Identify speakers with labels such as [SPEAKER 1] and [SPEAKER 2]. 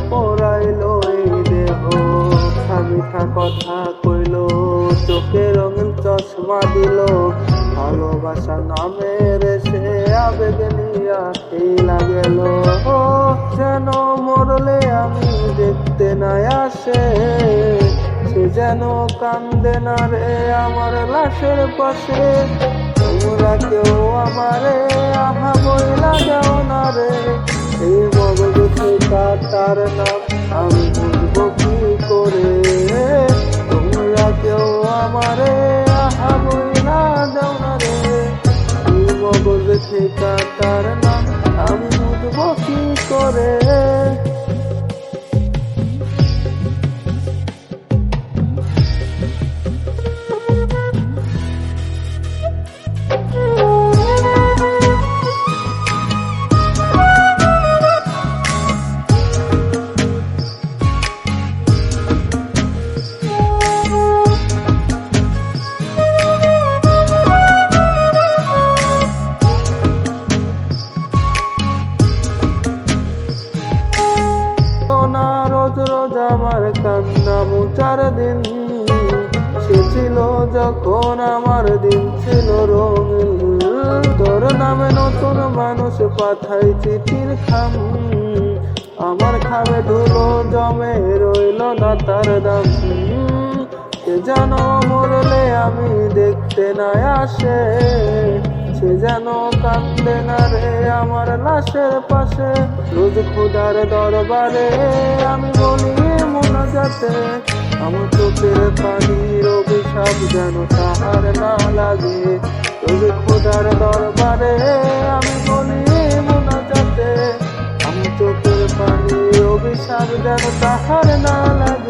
[SPEAKER 1] পরাইলো এই দেহ। মিঠা কথা কইল, চোখে রঙিন চশমা দিল, ভালোবাসা নামের সে আবেগ নিয়া খেলা গেল। যেন মরলে আমি দেখতে নাই আসে, সে যেন কান্দে না রে আমার লাশের পাশে। তোমরা কেউ আমারে আহা বইলা যাও না রে, এই মগজ থেকে তার নাম আমি বুঝবো কি করে। তোমরা কেউ আমারে আহা বইলা যাও না রে, এই মগজ থেকে তার নাম আমি বুঝবো কি করে। রোজ রোজ আমার কান্না মুচার দিন, সে ছিল যখন আমার দিন ছিল রঙিন। তোর নামে নতুন মানুষ পাঠাই চিঠির খাম, আমার খামে ধুলো জমে রইল না তার দাম। সে যেন মরলে আমি দেখতে না আসে, সে যেন কান্দে না রে আমার লাশের পাশে। রোজ খোদার দরবারে আমি বলি মোনাজাতে, আমার চোখের পানির অভিশাপ যেন তাহার না লাগে। রোজ খোদার দরবারে আমি বলি মোনাজাতে, আমার চোখের পানির অভিশাপ যেন তাহার না লাগে।